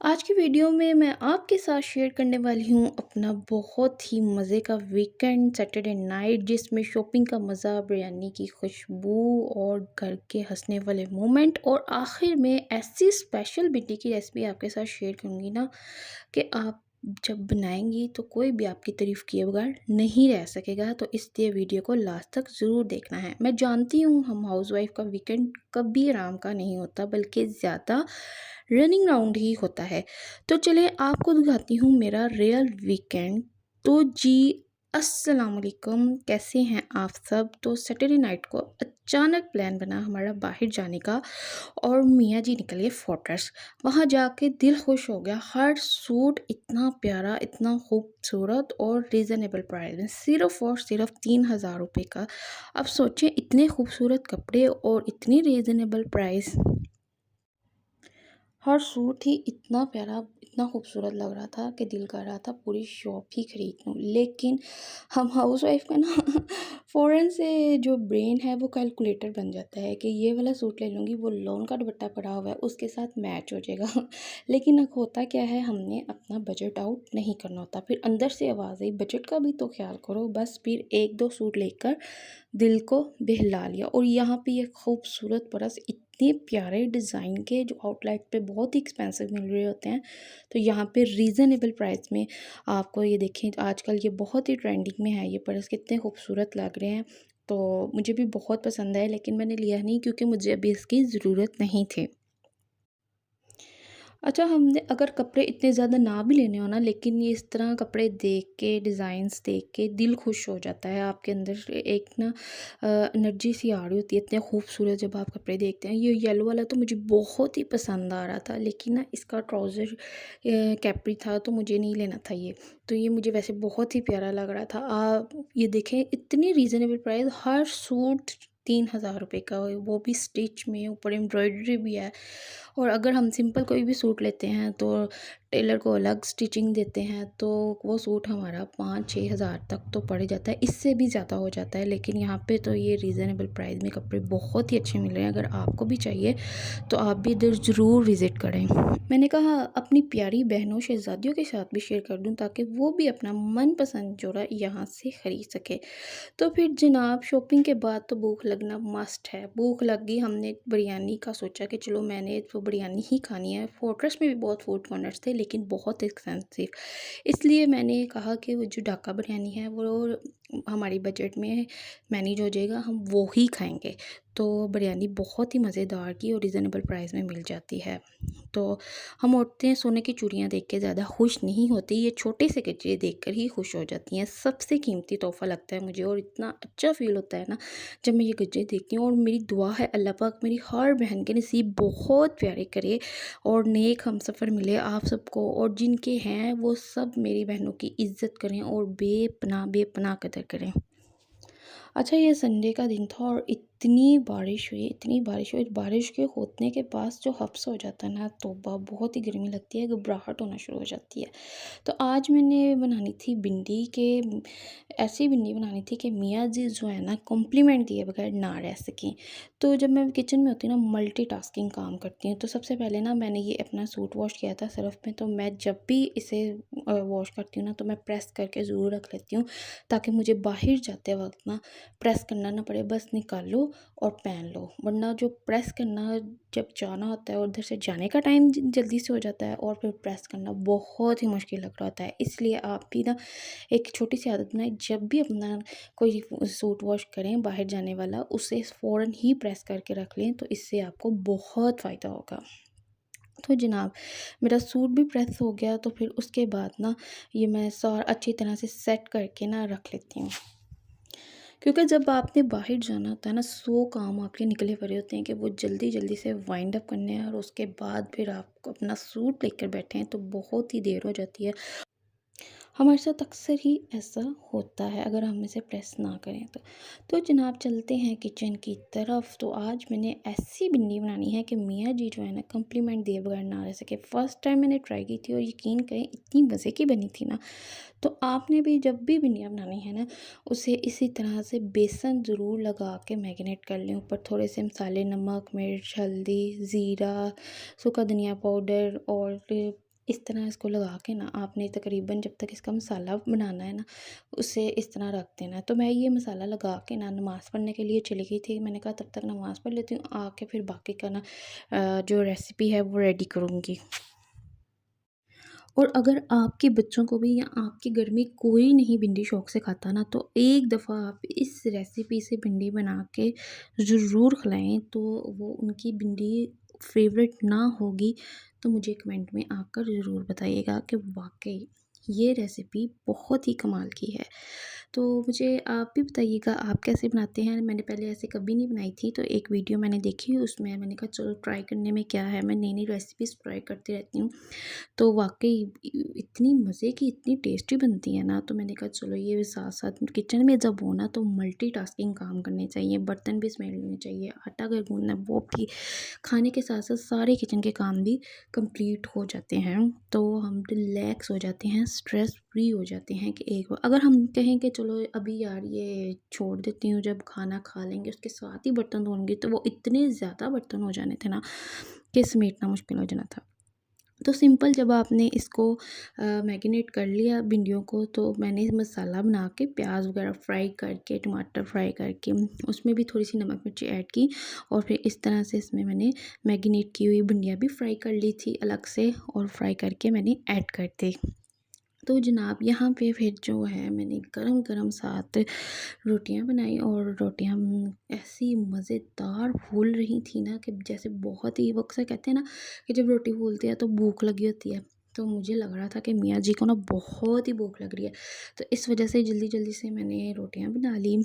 आज की वीडियो में मैं आपके साथ शेयर करने वाली हूँ अपना बहुत ही मज़े का वीकेंड सैटरडे नाइट, जिसमें शॉपिंग का मज़ा, बिरयानी की खुशबू और घर के हंसने वाले मोमेंट, और आखिर में ऐसी स्पेशल भिंडी की रेसिपी आपके साथ शेयर करूँगी ना कि आप जब बनाएंगी तो कोई भी आपकी तारीफ़ किए बगैर नहीं रह सकेगा। तो इसलिए वीडियो को लास्ट तक ज़रूर देखना है। मैं जानती हूँ हम हाउसवाइफ का वीकेंड कभी आराम का नहीं होता, बल्कि ज़्यादा रनिंग राउंड ही होता है। तो चलिए आपको दिखाती हूँ मेरा रियल वीकेंड। तो जी, अस्सलाम वालेकुम, कैसे हैं आप सब? तो सैटरडे नाइट को अचानक प्लान बना हमारा बाहर जाने का, और मियाँ जी निकले फोर्ट्रेस। वहाँ जाके दिल खुश हो गया। हर सूट इतना प्यारा, इतना खूबसूरत और रीज़नेबल प्राइस में, सिर्फ़ और सिर्फ 3000 रुपये का। अब सोचें, इतने खूबसूरत कपड़े और इतनी रीज़नेबल प्राइस। हर सूट ही इतना प्यारा, इतना खूबसूरत लग रहा था कि दिल कर रहा था पूरी शॉप ही खरीद लूँ। लेकिन हम हाउसवाइफ का ना फ़ौरन से जो ब्रेन है वो कैलकुलेटर बन जाता है कि ये वाला सूट ले लूँगी, वो लॉन का दुपट्टा पड़ा हुआ है उसके साथ मैच हो जाएगा। लेकिन अब होता क्या है, हमने अपना बजट आउट नहीं करना होता। फिर अंदर से आवाज़ आई, बजट का भी तो ख्याल करो। बस फिर 1-2 सूट लेकर दिल को बहला लिया। और यहाँ पे ये खूबसूरत पर्स इतने प्यारे डिज़ाइन के, जो आउटलेट पे बहुत ही एक्सपेंसिव मिल रहे होते हैं, तो यहाँ पे रीज़नेबल प्राइस में आपको ये देखें। आजकल ये बहुत ही ट्रेंडिंग में है, ये पर्स कितने खूबसूरत लग रहे हैं। तो मुझे भी बहुत पसंद आए, लेकिन मैंने लिया नहीं क्योंकि मुझे अभी इसकी ज़रूरत नहीं थी। अच्छा, हमने अगर कपड़े इतने ज़्यादा ना भी लेने हो ना, लेकिन ये इस तरह कपड़े देख के, डिज़ाइंस देख के दिल खुश हो जाता है। आपके अंदर से एक ना एनर्जी सी आ रही होती है, इतने खूबसूरत जब आप कपड़े देखते हैं। ये येलो वाला तो मुझे बहुत ही पसंद आ रहा था, लेकिन ना इसका ट्राउज़र कैप्री था तो मुझे नहीं लेना था ये। तो ये मुझे वैसे बहुत ही प्यारा लग रहा था। आप ये देखें, इतनी रीज़नेबल प्राइस, हर सूट 3000 रुपये का, वो भी स्टिच में, ऊपर एम्ब्रॉयडरी भी है। और अगर हम सिंपल कोई भी सूट लेते हैं तो टेलर को अलग स्टिचिंग देते हैं, तो वो सूट हमारा 5-6 हज़ार तक तो पड़ जाता है, इससे भी ज़्यादा हो जाता है। लेकिन यहाँ पे तो ये रीज़नेबल प्राइस में कपड़े बहुत ही अच्छे मिल रहे हैं। अगर आपको भी चाहिए तो आप भी इधर ज़रूर विज़िट करें। मैंने कहा अपनी प्यारी बहनों, शहज़ादियों के साथ भी शेयर कर दूँ, ताकि वो भी अपना मनपसंद जोड़ा यहाँ से ख़रीद सके। तो फिर जनाब, शॉपिंग के बाद तो भूख लगना मस्ट है। भूख लग गई, हमने बिरयानी का सोचा कि चलो मैंने तो बिरयानी ही खानी है। फोर्ट्रेस में भी बहुत फूड कॉर्नर्स थे, लेकिन बहुत एक्सपेंसिव। इसलिए मैंने कहा कि वो जो ढाका बिरयानी है वो हमारी बजट में मैनेज हो जाएगा, हम वो ही खाएंगे। तो बिरयानी बहुत ही मज़ेदार की और रिज़नेबल प्राइस में मिल जाती है। तो हम औरतें सोने की चूड़ियाँ देख के ज़्यादा खुश नहीं होती, ये छोटे से गजरे देखकर ही खुश हो जाती हैं। सबसे कीमती तोहफ़ा लगता है मुझे, और इतना अच्छा फ़ील होता है ना जब मैं ये गजरे देखती हूँ। और मेरी दुआ है, अल्लाह पाक मेरी हर बहन के नसीब बहुत प्यारे करे और नेक हमसफ़र मिले आप सबको, और जिनके हैं वो सब मेरी बहनों की इज़्ज़त करें और बेपनाह बेपनाह कदर करें। अच्छा, ये संडे का दिन था और इतनी बारिश हुई, इतनी बारिश हुई, बारिश के होने के पास जो हब्स हो जाता है ना, तौबा, बहुत ही गर्मी लगती है, घबराहट होना शुरू हो जाती है। तो आज मैंने बनानी थी भिंडी के, ऐसी भिंडी बनानी थी कि मियाँ जी जो है ना कॉम्प्लीमेंट दिए बगैर ना रह सकें। तो जब मैं किचन में होती हूँ ना, मल्टीटास्किंग काम करती हूँ। तो सबसे पहले ना मैंने ये अपना सूट वॉश किया था सर्फ़ में, तो मैं जब भी इसे वॉश करती हूँ ना, तो मैं प्रेस करके ज़रूर रख लेती हूँ, ताकि मुझे बाहर जाते वक़्त ना प्रेस करना ना पड़े, बस निकालो और पहन लो। वरना जो प्रेस करना, जब जाना होता है और उधर से जाने का टाइम जल्दी से हो जाता है, और फिर प्रेस करना बहुत ही मुश्किल लग रहा होता है। इसलिए आप भी ना एक छोटी सी आदत बनाएं, जब भी अपना कोई सूट वॉश करें बाहर जाने वाला, उसे फ़ौरन ही प्रेस करके रख लें, तो इससे आपको बहुत फ़ायदा होगा। तो जनाब, मेरा सूट भी प्रेस हो गया, तो फिर उसके बाद ना ये मैं सारा अच्छी तरह से सेट करके ना रख लेती हूँ। क्योंकि जब आपने बाहर जाना होता है ना, 100 काम आपके निकले पड़े होते हैं कि वो जल्दी जल्दी से वाइंड अप करने हैं, और उसके बाद फिर आपको अपना सूट लेकर बैठे हैं तो बहुत ही देर हो जाती है। हमारे साथ अक्सर ही ऐसा होता है अगर हम इसे प्रेस ना करें तो। तो जनाब, चलते हैं किचन की तरफ। तो आज मैंने ऐसी भिंडी बनानी है कि मियाँ जी जो है ना कम्प्लीमेंट दिए बगैर ना रह सके। फ़र्स्ट टाइम मैंने ट्राई की थी और यकीन करें इतनी मज़े की बनी थी ना। तो आपने भी जब भी भिंडियाँ बनानी है ना, उसे इसी तरह से बेसन ज़रूर लगा के मैरिनेट कर लें। ऊपर थोड़े से मसाले, नमक, मिर्च, हल्दी, ज़ीरा, सूखा धनिया पाउडर और इस तरह इसको लगा के ना आपने तकरीबन जब तक इसका मसाला बनाना है ना, उसे इस तरह रख देना है। तो मैं ये मसाला लगा के ना नमाज़ पढ़ने के लिए चली गई थी। मैंने कहा तब तक नमाज़ पढ़ लेती हूँ, आके फिर बाकी का ना जो रेसिपी है वो रेडी करूँगी। और अगर आपके बच्चों को भी या आपके घर में कोई नहीं भिंडी शौक से खाता ना, तो एक दफ़ा आप इस रेसिपी से भिंडी बना के ज़रूर खिलाएं। तो वो उनकी भिंडी फेवरेट ना होगी तो मुझे कमेंट में आकर ज़रूर बताइएगा कि वाकई ये रेसिपी बहुत ही कमाल की है। तो मुझे आप भी बताइएगा आप कैसे बनाते हैं। मैंने पहले ऐसे कभी नहीं बनाई थी, तो एक वीडियो मैंने देखी उसमें मैंने कहा चलो ट्राई करने में क्या है, मैं नई नई रेसिपीज़ ट्राई करती रहती हूँ। तो वाक़ई इतनी मज़े की, इतनी टेस्टी बनती है ना, तो मैंने कहा चलो ये साथ-साथ किचन में जब हो ना तो मल्टीटास्किंग काम करने चाहिए, बर्तन भी समेटने चाहिए, आटा अगर गूँदना है वो भी, खाने के साथ-साथ सारे किचन के काम भी कंप्लीट हो जाते हैं। तो हम रिलैक्स हो जाते हैं, स्ट्रेस फ्री हो जाते हैं कि एक बार अगर हम कहें कि चलो अभी यार ये छोड़ देती हूँ, जब खाना खा लेंगे उसके साथ ही बर्तन धोऊँगी, तो वो इतने ज़्यादा बर्तन हो जाने थे ना कि समेटना मुश्किल हो जाना था। तो सिंपल जब आपने इसको मैरिनेट कर लिया भिंडियों को, तो मैंने मसाला बना के प्याज वगैरह फ्राई करके, टमाटर फ्राई करके उसमें भी थोड़ी सी नमक मिर्ची ऐड की, और फिर इस तरह से इसमें मैंने मैरिनेट की हुई भिंडियाँ भी फ्राई कर ली थी अलग से, और फ्राई करके मैंने ऐड कर दी। तो जनाब यहाँ पे फिर जो है मैंने गरम-गरम साथ रोटियाँ बनाई, और रोटियाँ ऐसी मज़ेदार फूल रही थी ना कि जैसे बहुत ही, वो अक्सर कहते हैं ना कि जब रोटी फूलती है तो भूख लगी होती है। तो मुझे लग रहा था कि मियाँ जी को ना बहुत ही भूख लग रही है। तो इस वज़ह से जल्दी-जल्दी से मैंने रोटियाँ बना ली।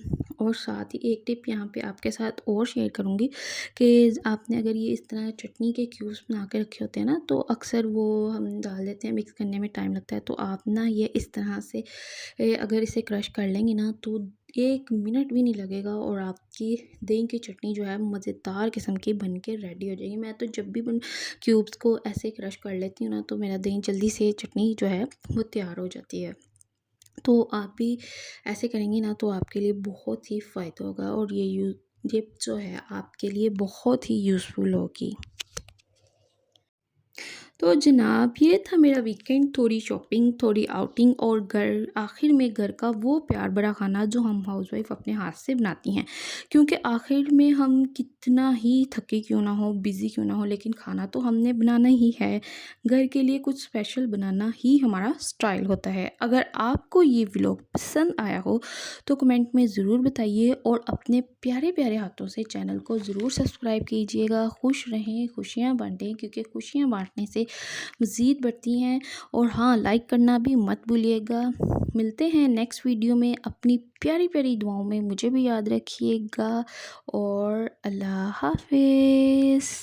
और साथ ही एक टिप यहाँ पे आपके साथ और शेयर करूँगी कि आपने अगर ये इस तरह चटनी के क्यूब्स बना के रखे होते हैं ना, तो अक्सर वो हम डाल देते हैं, मिक्स करने में टाइम लगता है। तो आप ना ये इस तरह से अगर इसे क्रश कर लेंगे ना, तो 1 मिनट भी नहीं लगेगा और आपकी दही की चटनी जो है मज़ेदार किस्म की बन के रेडी हो जाएगी। मैं तो जब भी बन क्यूब्स को ऐसे क्रश कर लेती हूँ ना, तो मेरा दही जल्दी से चटनी जो है वो तैयार हो जाती है। तो आप भी ऐसे करेंगी ना तो आपके लिए बहुत ही फ़ायदा होगा, और ये जो है आपके लिए बहुत ही यूज़फुल होगी। तो जनाब ये था मेरा वीकेंड, थोड़ी शॉपिंग, थोड़ी आउटिंग, और घर आखिर में घर का वो प्यार भरा खाना जो हम हाउसवाइफ अपने हाथ से बनाती हैं। क्योंकि आखिर में हम कितना ही थके क्यों ना हो, बिज़ी क्यों ना हो, लेकिन खाना तो हमने बनाना ही है। घर के लिए कुछ स्पेशल बनाना ही हमारा स्टाइल होता है। अगर आपको ये व्लॉग पसंद आया हो तो कमेंट में ज़रूर बताइए, और अपने प्यारे-प्यारे हाथों से चैनल को ज़रूर सब्सक्राइब कीजिएगा। खुश रहें, खुशियाँ बाँटें, क्योंकि खुशियाँ बाँटने से मज़ीद बढ़ती हैं। और हाँ, लाइक करना भी मत भूलिएगा। मिलते हैं नेक्स्ट वीडियो में, अपनी प्यारी-प्यारी दुआओं में मुझे भी याद रखिएगा, और अल्लाह हाफ़िज़।